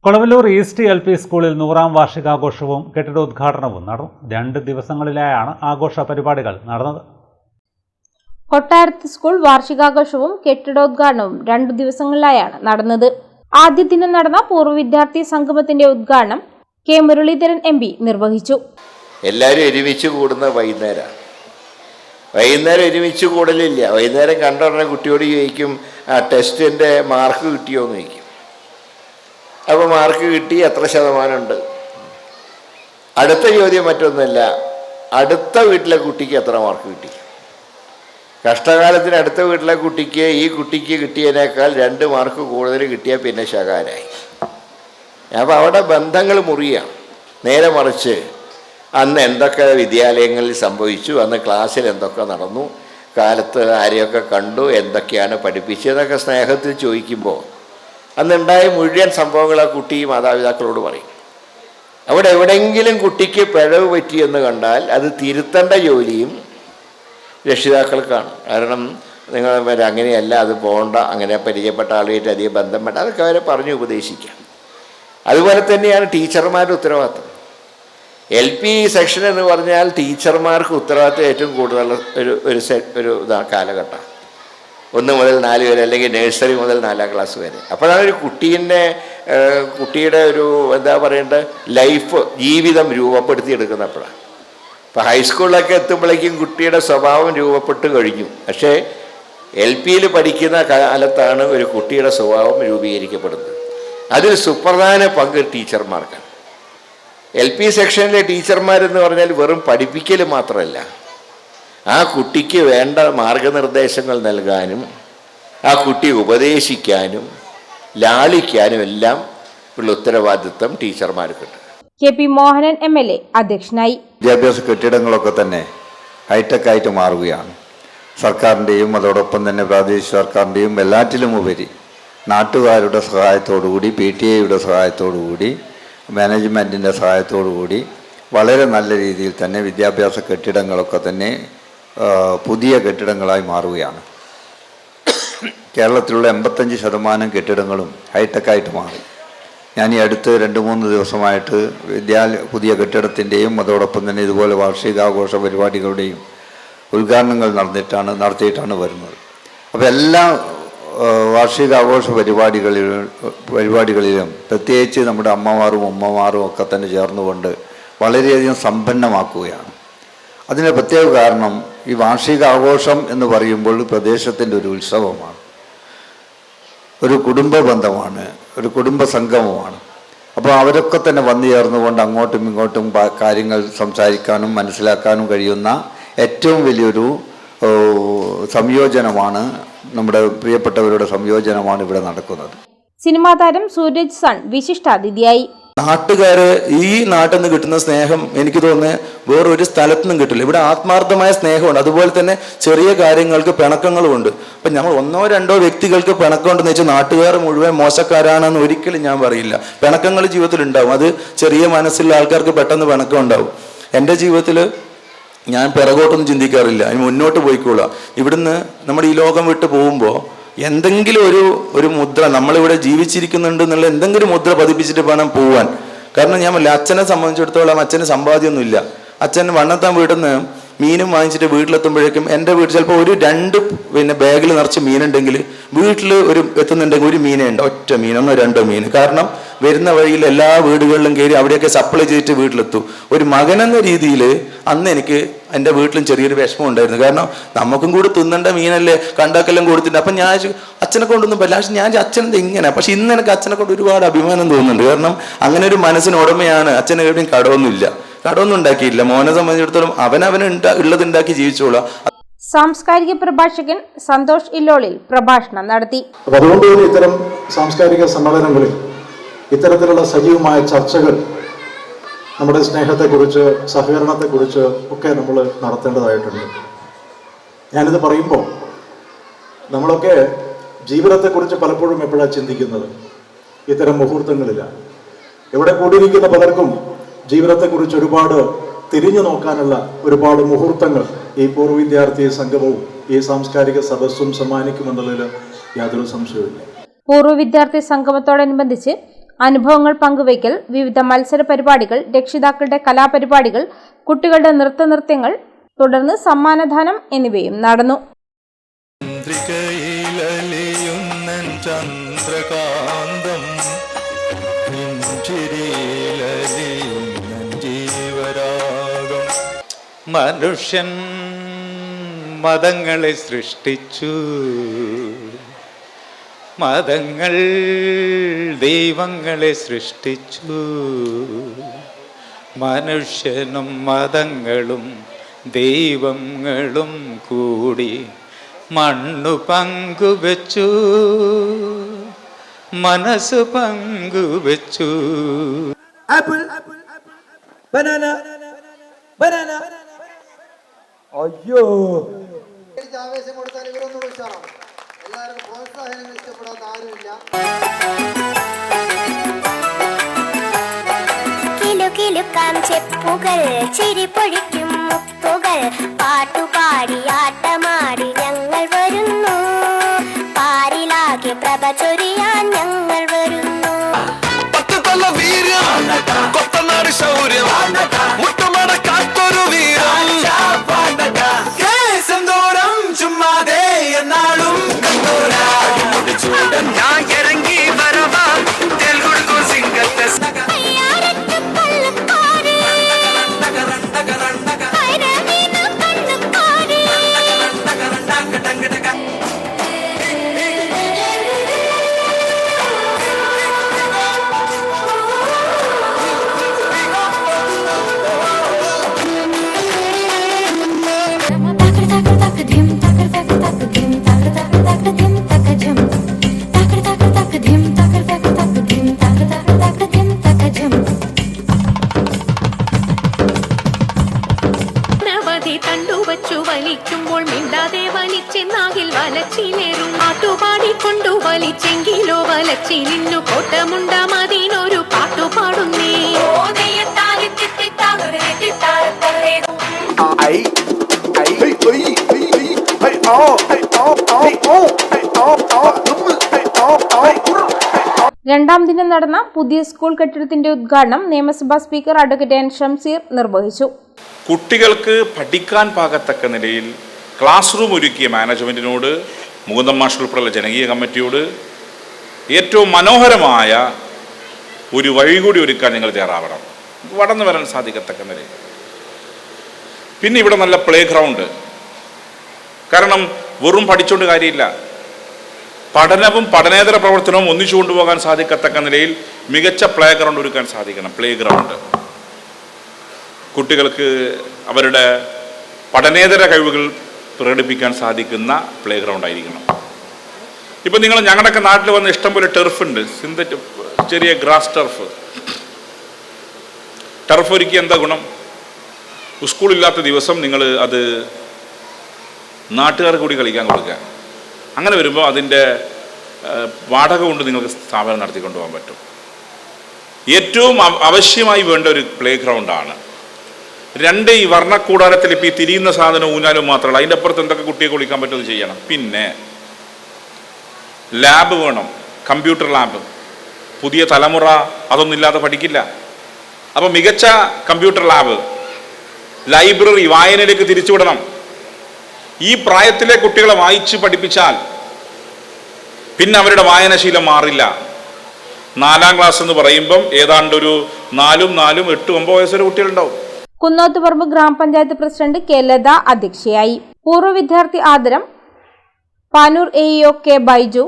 Kolavallur east L P സ്കൂളിൽ 100ാം വാർഷികാഘോഷവും കെട്ടിടോദ്ഘാടനവും നടന്നു. 2 ദിവസങ്ങളിലായാണ് ആഘോഷ പരിപാടികൾ നടന്നത്. കൊട്ടാരത്ത് സ്കൂൾ വാർഷികാഘോഷവും കെട്ടിടോദ്ഘാടനവും 2 ദിവസങ്ങളിലായാണ് നടന്നത്. ആദ്യ ദിനം നടന്ന പൂർവ്വ വിദ്യാർത്ഥി സംഗമത്തിന്റെ ഉദ്ഘാടനം കെ മുരളീധരൻ MP നിർവഹിച്ചു. എല്ലാവരും ഒരുമിച്ച് കൂടുന്ന വൈകുന്നേരം ഒരുമിച്ച് കൂടലില്ല. വൈകുന്നേരം കണ്ട ഉടനെ കുട്ടിയോട് ചോദിക്കും, ടെസ്റ്റിൻ്റെ മാർക്ക് കിട്ടിയോന്ന് ചോദിക്കും. അപ്പോൾ മാർക്ക് കിട്ടി, എത്ര ശതമാനമുണ്ട്? അടുത്ത ചോദ്യം മറ്റൊന്നുമല്ല, അടുത്ത വീട്ടിലെ കുട്ടിക്ക് എത്ര മാർക്ക് കിട്ടി? കഷ്ടകാലത്തിന് അടുത്ത വീട്ടിലെ കുട്ടിക്ക് ഈ കുട്ടിക്ക് കിട്ടിയതിനേക്കാൾ 2 മാർക്ക് കൂടുതൽ കിട്ടിയാൽ പിന്നെ ശകാരായി. അപ്പോൾ അവിടെ ബന്ധങ്ങൾ മുറിയാണ്. നേരെ മറിച്ച് അന്ന് എന്തൊക്കെ വിദ്യാലയങ്ങളിൽ സംഭവിച്ചു, അന്ന് ക്ലാസ്സിൽ എന്തൊക്കെ നടന്നു, കാലത്ത് ആരെയൊക്കെ കണ്ടു, എന്തൊക്കെയാണ് പഠിപ്പിച്ചതൊക്കെ സ്നേഹത്തിൽ ചോദിക്കുമ്പോൾ അന്നുണ്ടായ മുഴുവൻ സംഭവങ്ങൾ ആ കുട്ടി മാതാപിതാക്കളോട് പറയും. അവിടെ എവിടെയെങ്കിലും കുട്ടിക്ക് പിഴവ് പറ്റിയെന്ന് കണ്ടാൽ അത് തിരുത്തേണ്ട ജോലിയും രക്ഷിതാക്കൾക്കാണ്. കാരണം നിങ്ങൾ അങ്ങനെയല്ല, അത് പോകണ്ട, അങ്ങനെ പരിചയപ്പെട്ട ആളുമായിട്ട് അധികം ബന്ധം വേണ്ട, അതൊക്കെ അവരെ പറഞ്ഞു ഉപദേശിക്കാം. അതുപോലെ തന്നെയാണ് ടീച്ചർമാരുടെ ഉത്തരവാദിത്വം. LP സെക്ഷൻ എന്ന് പറഞ്ഞാൽ ടീച്ചർമാർക്ക് ഉത്തരവാദിത്വം ഏറ്റവും കൂടുതൽ ഒരു കാലഘട്ടം. 1 മുതൽ 4 വരെ, അല്ലെങ്കിൽ നഴ്സറി മുതൽ 4ാം ക്ലാസ് വരെ. അപ്പോഴാണ് ഒരു കുട്ടിയുടെ ഒരു എന്താ പറയേണ്ടത് ലൈഫ്, ജീവിതം രൂപപ്പെടുത്തിയെടുക്കുന്നപ്പോഴാണ്. ഇപ്പോൾ ഹൈസ്കൂളിലൊക്കെ എത്തുമ്പോഴേക്കും കുട്ടിയുടെ സ്വഭാവം രൂപപ്പെട്ട് കഴിഞ്ഞു. പക്ഷേ LPയിൽ പഠിക്കുന്ന കാലത്താണ് ഒരു കുട്ടിയുടെ സ്വഭാവം രൂപീകരിക്കപ്പെടുന്നത്. അതിൽ സുപ്രധാന പങ്ക് ടീച്ചർമാർക്കാണ്. LP സെക്ഷനിലെ ടീച്ചർമാരെന്ന് പറഞ്ഞാൽ വെറും പഠിപ്പിക്കൽ മാത്രമല്ല, ആ കുട്ടിക്ക് വേണ്ട മാർഗനിർദ്ദേശങ്ങൾ നൽകാനും ആ കുട്ടിയെ ഉപദേശിക്കാനും ലാളിക്കാനും എല്ലാം ഉള്ള ഉത്തരവാദിത്വം ടീച്ചർമാർക്കുണ്ട്. KP മോഹനൻ MLA അധ്യക്ഷനായി. വിദ്യാഭ്യാസ കെട്ടിടങ്ങളൊക്കെ തന്നെ ഹൈടെക് ആയിട്ട് മാറുകയാണ്. സർക്കാരിൻ്റെയും അതോടൊപ്പം തന്നെ പ്രാദേശിക സർക്കാരിൻ്റെയും എല്ലാറ്റിലും ഉപരി നാട്ടുകാരുടെ സഹായത്തോടുകൂടി, PTA സഹായത്തോടുകൂടി, മാനേജ്മെൻറ്റിൻ്റെ സഹായത്തോടുകൂടി വളരെ നല്ല രീതിയിൽ തന്നെ വിദ്യാഭ്യാസ കെട്ടിടങ്ങളൊക്കെ തന്നെ പുതിയ കെട്ടിടങ്ങളായി മാറുകയാണ്. കേരളത്തിലുള്ള 85% കെട്ടിടങ്ങളും ഹൈടെക്കായിട്ട് മാറി. ഞാൻ ഈ അടുത്ത് 2-3 ദിവസമായിട്ട് പുതിയ കെട്ടിടത്തിൻ്റെയും അതോടൊപ്പം തന്നെ ഇതുപോലെ വാർഷികാഘോഷ പരിപാടികളുടെയും ഉദ്ഘാടനങ്ങൾ നടത്തിയിട്ടാണ് വരുന്നത്. അപ്പോൾ എല്ലാ വാർഷികാഘോഷ പരിപാടികളിലും പ്രത്യേകിച്ച് നമ്മുടെ അമ്മമാരും ഒക്കെ തന്നെ ചേർന്നുകൊണ്ട് വളരെയധികം സമ്പന്നമാക്കുകയാണ്. അതിന് പ്രത്യേക കാരണം ഈ വാർഷികാഘോഷം എന്ന് പറയുമ്പോൾ പ്രദേശത്തിൻ്റെ ഒരു ഉത്സവമാണ്, ഒരു കുടുംബ ബന്ധമാണ്, ഒരു കുടുംബ സംഗമമാണ്. അപ്പോൾ അവരൊക്കെ തന്നെ വന്നു ചേർന്നുകൊണ്ട് അങ്ങോട്ടും ഇങ്ങോട്ടും കാര്യങ്ങൾ സംസാരിക്കാനും മനസ്സിലാക്കാനും കഴിയുന്ന ഏറ്റവും വലിയൊരു സംയോജനമാണ്, നമ്മുടെ പ്രിയപ്പെട്ടവരുടെ സംയോജനമാണ് ഇവിടെ നടക്കുന്നത്. സിനിമാ താരം സൂരജ് സൺ വിശിഷ്ടാതിഥിയായി. നാട്ടുകാര് ഈ നാട്ടിൽ നിന്ന് കിട്ടുന്ന സ്നേഹം എനിക്ക് തോന്നുന്നത് വേറൊരു സ്ഥലത്തു നിന്നും കിട്ടില്ല. ഇവിടെ ആത്മാർത്ഥമായ സ്നേഹമുണ്ട്. അതുപോലെ തന്നെ ചെറിയ കാര്യങ്ങൾക്ക് പിണക്കങ്ങളുമുണ്ട്. അപ്പം നമ്മൾ 1-2 വ്യക്തികൾക്ക് പിണക്കമുണ്ടെന്ന് വെച്ചാൽ നാട്ടുകാർ മുഴുവൻ മോശക്കാരാണെന്ന് ഒരിക്കലും ഞാൻ പറയില്ല. പിണക്കങ്ങൾ ജീവിതത്തിൽ ഉണ്ടാവും. അത് ചെറിയ മനസ്സുള്ള ആൾക്കാർക്ക് പെട്ടെന്ന് പിണക്കം ഉണ്ടാവും. എൻ്റെ ജീവിതത്തിൽ ഞാൻ പിറകോട്ടൊന്നും ചിന്തിക്കാറില്ല, അതിന് മുന്നോട്ട് പോയിക്കോളാം. ഇവിടുന്ന് നമ്മുടെ ഈ ലോകം വിട്ട് പോകുമ്പോൾ എന്തെങ്കിലും ഒരു മുദ്ര, നമ്മളിവിടെ ജീവിച്ചിരിക്കുന്നുണ്ട് എന്നുള്ള എന്തെങ്കിലും മുദ്ര പതിപ്പിച്ചിട്ട് വേണം പോവാൻ. കാരണം ഞാൻ അച്ഛനെ സംബന്ധിച്ചിടത്തോളം അച്ഛന് സമ്പാദ്യമൊന്നുമില്ല. അച്ഛൻ വണ്ണത്താൻ വീട്ടിൽ നിന്ന് മീനും വാങ്ങിച്ചിട്ട് വീട്ടിലെത്തുമ്പോഴേക്കും എൻ്റെ വീട്ടിൽ ചിലപ്പോൾ 2 ബാഗിൽ നിറച്ച് മീനുണ്ടെങ്കിൽ വീട്ടിൽ എത്തുന്നുണ്ടെങ്കിൽ 1 മീനേ ഉണ്ട്, ഒറ്റ മീൻ, 1-2 മീൻ. കാരണം വരുന്ന വഴിയിൽ എല്ലാ വീടുകളിലും കയറി അവിടെയൊക്കെ സപ്ലൈ ചെയ്തിട്ട് വീട്ടിലെത്തും. ഒരു മകനെന്ന രീതിയിൽ അന്ന് എനിക്ക് എൻ്റെ വീട്ടിലും ചെറിയൊരു വിഷമം ഉണ്ടായിരുന്നു. കാരണം നമുക്കും കൂടി തിന്നേണ്ട മീനല്ലേ, കണ്ടാക്കെല്ലാം കൊടുത്തിട്ട്. അപ്പം ഞാൻ അച്ഛനെ കൊണ്ടൊന്നും പറ്റില്ല. പക്ഷെ ഞാൻ അച്ഛനെന്താ ഇങ്ങനെ? പക്ഷെ ഇന്ന് എനിക്ക് അച്ഛനെ കൊണ്ട് ഒരുപാട് അഭിമാനം തോന്നുന്നുണ്ട്. കാരണം അങ്ങനെ ഒരു മനസ്സിന് ഉടമയാണ്. അച്ഛനെ എവിടെയും കടമൊന്നും ഉണ്ടാക്കിയില്ല. മോനെ സംബന്ധിച്ചിടത്തോളം അവനവന് ഉള്ളതുണ്ടാക്കി ജീവിച്ചോളാം. സാംസ്കാരിക പ്രഭാഷകൻ സന്തോഷ് ഇല്ലോളിൽ പ്രഭാഷണം നടത്തി. അതുകൊണ്ട് തന്നെ ഇത്തരം സാംസ്കാരിക സമ്മേളനങ്ങളിൽ ഇത്തരത്തിലുള്ള സജീവമായ ചർച്ചകൾ നമ്മുടെ സ്നേഹത്തെക്കുറിച്ച്, സഹകരണത്തെക്കുറിച്ച് ഒക്കെ നമ്മൾ നടത്തേണ്ടതായിട്ടുണ്ട്. ഞാനിത് പറയുമ്പോൾ നമ്മളൊക്കെ ജീവിതത്തെക്കുറിച്ച് പലപ്പോഴും എപ്പോഴാണ് ചിന്തിക്കുന്നത്? ഇത്തരം മുഹൂർത്തങ്ങളിലാണ്. ഇവിടെ കൂടിയിരിക്കുന്ന പലർക്കും ജീവിതത്തെക്കുറിച്ച് ഒരുപാട് തിരിഞ്ഞു നോക്കാനുള്ള ഒരുപാട് മുഹൂർത്തങ്ങൾ ഈ പൂർവ്വ വിദ്യാർത്ഥി സംഗമവും ഈ സാംസ്കാരിക സദസ്സും സമ്മാനിക്കുമെന്നുള്ളതിൽ യാതൊരു സംശയവുമില്ല. പൂർവ്വ വിദ്യാർത്ഥി സംഗമത്തോടനുബന്ധിച്ച് അനുഭവങ്ങൾ പങ്കുവയ്ക്കൽ, വിവിധ മത്സര പരിപാടികൾ, രക്ഷിതാക്കളുടെ കലാപരിപാടികൾ, കുട്ടികളുടെ നൃത്തങ്ങൾ, തുടർന്ന് സമ്മാനദാനം എന്നിവയും നടന്നു. മനുഷ്യൻ മതങ്ങളെ സൃഷ്ടിച്ചു, മതങ്ങൾ ദൈവങ്ങളെ സൃഷ്ടിച്ചു. മനുഷ്യനും മതങ്ങളും ദൈവങ്ങളും കൂടി മണ്ണു പങ്കുവെച്ചു, മനസ്സ് പങ്കുവെച്ചു. Apple, banana, banana. അയ്യോ, ആവേശം കൊടുത്താൽ ഇവരൊന്നും വിളിച്ചാണോ? എല്ലാവർക്കും പ്രോത്സാഹനങ്ങൾ ഇഷ്ടപ്പെടാത്ത ആരുമില്ല. കിലുകിലുക്കാം ചെപ്പുകൾ, ചിരിപ്പൊഴിക്കും മുത്തുകൾ, പാട്ടുപാടി ആട്ടമാടി ഞങ്ങൾ വരുന്നു, പാരിലാകെ പ്രഭ ചൊരിയാൻ ഞങ്ങൾ വരുന്നു. തണ്ടുവച്ചു വലിക്കുമ്പോൾ മിണ്ടാതെ വലിച്ചെന്നാകിൽ വലച്ചിലേറും പാട്ടുപാടി കൊണ്ടു വലിച്ചെങ്കിലോ വലച്ചിലിന്നു കോട്ടമുണ്ട മതിനൊരു പാട്ടുപാടുന്നേ. രണ്ടാം ദിനം നടന്ന പുതിയ സ്കൂൾ കെട്ടിടത്തിന്റെ ഉദ്ഘാടനം നിയമസഭാ സ്പീക്കർ അഡ്വക്കേറ്റ് എൻ ഷംസീർ നിർവഹിച്ചു. കുട്ടികൾക്ക് പഠിക്കാൻ പാകത്തക്ക നിലയിൽ ക്ലാസ് റൂം ഒരുക്കിയ മാനേജ്മെൻറ്റിനോട്, മുകുന്ദൻ മാഷ് ഉൾപ്പെടെയുള്ള ജനകീയ കമ്മിറ്റിയോട് ഏറ്റവും മനോഹരമായ ഒരു വഴി കൂടി ഒരുക്കാൻ നിങ്ങൾ തയ്യാറാവണം, വളർന്നു വരാൻ സാധിക്കത്തക്ക നിലയിൽ. പിന്നെ ഇവിടെ നല്ല പ്ലേ ഗ്രൗണ്ട്, കാരണം വെറും പഠിച്ചുകൊണ്ട് കാര്യമില്ല, പഠനവും പഠനേതര പ്രവർത്തനവും ഒന്നിച്ചു കൊണ്ടുപോകാൻ സാധിക്കത്തക്ക നിലയിൽ മികച്ച പ്ലേ ഗ്രൗണ്ട് ഒരുക്കാൻ സാധിക്കണം. പ്ലേ ഗ്രൗണ്ട് കുട്ടികൾക്ക് അവരുടെ പഠനേതര കഴിവുകൾ പ്രകടിപ്പിക്കാൻ സാധിക്കുന്ന പ്ലേ ഗ്രൗണ്ട് ആയിരിക്കണം. ഇപ്പം നിങ്ങൾ ഞങ്ങളുടെയൊക്കെ നാട്ടിൽ വന്ന് ഇഷ്ടംപോലെ ടർഫുണ്ട്, സിന്തറ്റിക് ചെറിയ ഗ്രാസ് ടർഫ് ഒരുക്കി എന്താ ഗുണം? സ്കൂളില്ലാത്ത ദിവസം നിങ്ങൾ അത് നാട്ടുകാർക്ക് കൂടി കളിക്കാൻ കൊടുക്കുക. അങ്ങനെ വരുമ്പോൾ അതിൻ്റെ വാടക കൊണ്ട് നിങ്ങൾക്ക് സ്ഥാപനം നടത്തിക്കൊണ്ടുപോകാൻ പറ്റും. ഏറ്റവും ആവശ്യമായി വേണ്ട ഒരു പ്ലേ ഗ്രൗണ്ടാണ്. രണ്ട്, ഈ വർണ്ണക്കൂടാരത്തിൽ ഇപ്പോൾ ഈ തിരിയുന്ന സാധനം ഊഞ്ഞാലും മാത്രമല്ല, അതിൻ്റെ അപ്പുറത്ത് എന്തൊക്കെ കുട്ടിയെ കുളിക്കാൻ പറ്റുമെന്ന് ചെയ്യണം. പിന്നെ ലാബ് വേണം, കമ്പ്യൂട്ടർ ലാബ്. പുതിയ തലമുറ അതൊന്നുമില്ലാതെ പഠിക്കില്ല. അപ്പോൾ മികച്ച കമ്പ്യൂട്ടർ ലാബ്, ലൈബ്രറി, വായനയിലേക്ക് തിരിച്ചുവിടണം. ഈ പ്രായത്തിലെ കുട്ടികളെ വായിച്ച് പഠിപ്പിച്ചാൽ പിന്നെ അവരുടെ വായനാശീലം മാറില്ല. 4ാം ക്ലാസ് എന്ന് പറയുമ്പം ഏതാണ്ട് ഒരു 4, 8, 9 വയസ്സുവരെ കുട്ടികളുണ്ടാവും. കുന്നോത്തുപറമ്പ് ഗ്രാമപഞ്ചായത്ത് പ്രസിഡന്റ് കെ ലത അധ്യക്ഷയായി. പൂർവ്വ വിദ്യാർത്ഥി ആദരം Panoor AEO K Baiju,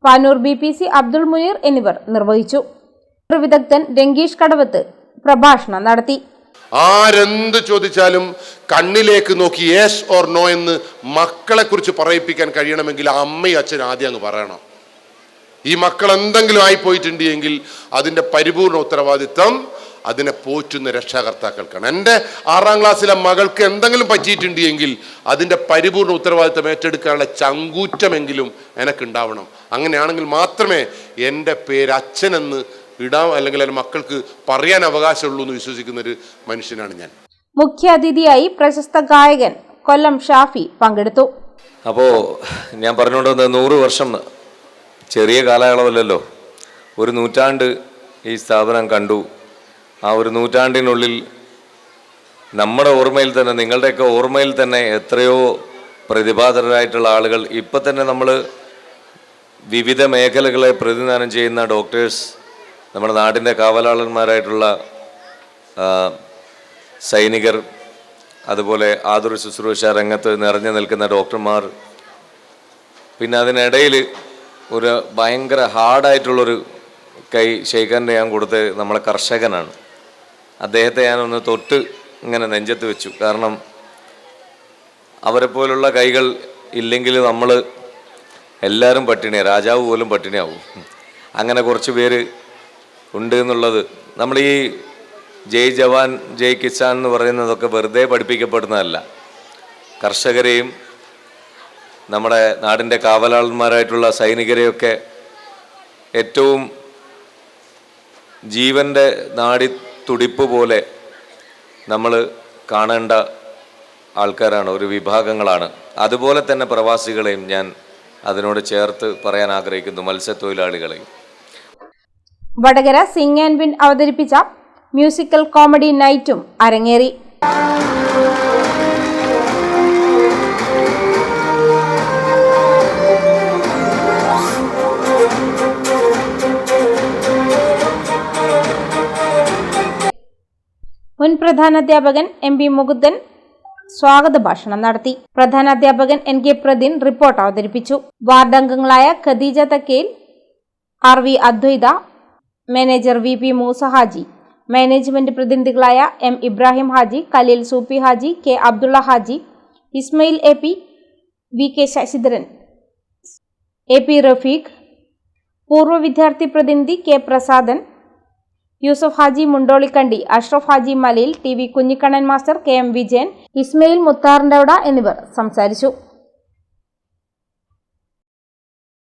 Panoor BPC Abdul Muneer എന്നിവർ നിർവഹിച്ചു. വിദഗ്ധൻ രംഗീഷ് കടവത്ത് പ്രഭാഷണം നടത്തി. ആരെന്ത് ചോദിച്ചാലും കണ്ണിലേക്ക് നോക്കി യെസ് ഓർ നോ എന്ന് മക്കളെ കുറിച്ച് പറയിപ്പിക്കാൻ കഴിയണമെങ്കിൽ അമ്മയും അച്ഛനും ആദ്യം അങ്ങ് പറയണം. ഈ മക്കൾ എന്തെങ്കിലും ആയിപ്പോയിട്ടുണ്ടെങ്കിൽ അതിൻ്റെ പരിപൂർണ ഉത്തരവാദിത്വം അതിനെ പോറ്റുന്ന രക്ഷാകർത്താക്കൾക്കാണ്. എൻ്റെ 6ാം ക്ലാസ്സിലെ മകൾക്ക് എന്തെങ്കിലും പറ്റിയിട്ടുണ്ടെങ്കിൽ അതിൻ്റെ പരിപൂർണ ഉത്തരവാദിത്വം ഏറ്റെടുക്കാനുള്ള ചങ്കൂറ്റമെങ്കിലും എനിക്കുണ്ടാവണം. അങ്ങനെയാണെങ്കിൽ മാത്രമേ എൻ്റെ പേര് അച്ഛനെന്ന് ഇടാം, അല്ലെങ്കിൽ എൻ്റെ മക്കൾക്ക് പറയാൻ അവകാശമുള്ളൂ എന്ന് വിശ്വസിക്കുന്ന ഒരു മനുഷ്യനാണ് ഞാൻ. മുഖ്യാതിഥിയായി പ്രശസ്ത ഗായകൻ കൊല്ലം ഷാഫി പങ്കെടുത്തു. അപ്പോൾ ഞാൻ പറഞ്ഞുകൊണ്ടുവന്നത് 100 വർഷം ചെറിയ കാലയളവല്ലല്ലോ, ഒരു നൂറ്റാണ്ട് ഈ സ്ഥാപനം കണ്ടു. ആ ഒരു നൂറ്റാണ്ടിനുള്ളിൽ നമ്മുടെ ഓർമ്മയിൽ തന്നെ, നിങ്ങളുടെയൊക്കെ ഓർമ്മയിൽ തന്നെ എത്രയോ പ്രതിഭാധരായിട്ടുള്ള ആളുകൾ, ഇപ്പം തന്നെ നമ്മൾ വിവിധ മേഖലകളെ പ്രതിനിധാനം ചെയ്യുന്ന ഡോക്ടേഴ്സ്, നമ്മുടെ നാടിൻ്റെ കാവലാളന്മാരായിട്ടുള്ള സൈനികർ, അതുപോലെ ആതുര ശുശ്രൂഷ രംഗത്ത് നിറഞ്ഞു നിൽക്കുന്ന ഡോക്ടർമാർ, പിന്നെ അതിനിടയിൽ ഒരു ഭയങ്കര ഹാർഡായിട്ടുള്ളൊരു കൈ ഷെയ്ഖാൻ്റെ ഞാൻ കൊടുത്ത് നമ്മളെ കർഷകനാണ്. അദ്ദേഹത്തെ ഞാനൊന്ന് തൊട്ട് ഇങ്ങനെ നെഞ്ചത്ത് വെച്ചു. കാരണം അവരെ പോലുള്ള കൈകൾ ഇല്ലെങ്കിൽ നമ്മൾ എല്ലാവരും പട്ടിണിയാണ്, രാജാവ് പോലും പട്ടിണിയാവും. അങ്ങനെ കുറച്ച് പേര് ഉണ്ട് എന്നുള്ളത്, നമ്മൾ ഈ ജയ് ജവാൻ ജയ് കിസാൻ എന്ന് പറയുന്നതൊക്കെ വെറുതെ പഠിപ്പിക്കപ്പെടുന്നതല്ല. കർഷകരെയും നമ്മുടെ നാടിൻ്റെ കാവലാളന്മാരായിട്ടുള്ള സൈനികരെയൊക്കെ ഏറ്റവും ജീവൻ്റെ നാഡിത്തുടിപ്പ് പോലെ നമ്മൾ കാണേണ്ട ആൾക്കാരാണ്, ഒരു വിഭാഗങ്ങളാണ്. അതുപോലെ തന്നെ പ്രവാസികളെയും ഞാൻ അതിനോട് ചേർത്ത് പറയാൻ ആഗ്രഹിക്കുന്നു, മത്സ്യത്തൊഴിലാളികളെയും. വടകര സിംഗ് ആൻഡ് വിൻ അവതരിപ്പിച്ച മ്യൂസിക്കൽ കോമഡി നൈറ്റും അരങ്ങേറി. മുൻ പ്രധാനാധ്യാപകൻ എം.പി. മുകുന്ദൻ സ്വാഗത ഭാഷണം നടത്തി. പ്രധാനാധ്യാപകൻ എൻ.കെ. പ്രദീൻ റിപ്പോർട്ട് അവതരിപ്പിച്ചു. വാർഡംഗങ്ങളായ Khadeeja Thakkel, R V. Adwaitha, manager V P. Moosa Haji, management പ്രതിനിധികളായ M. Ibrahim Haji, Khaleel Soopi Haji, K. Abdulla Haji, Ismail A P., V K. Sasidharan, A P. Rafeeq, പൂർവ്വ വിദ്യാർത്ഥി പ്രതിനിധി K. Prasadan, Yusuf Haji Mundolikkandi, Ashraf Haji Malayil, T V. Kunhikannan master, K. M. Vijayan, Ismail മുത്താറിൻഡൌട എന്നിവർ സംസാരിച്ചു.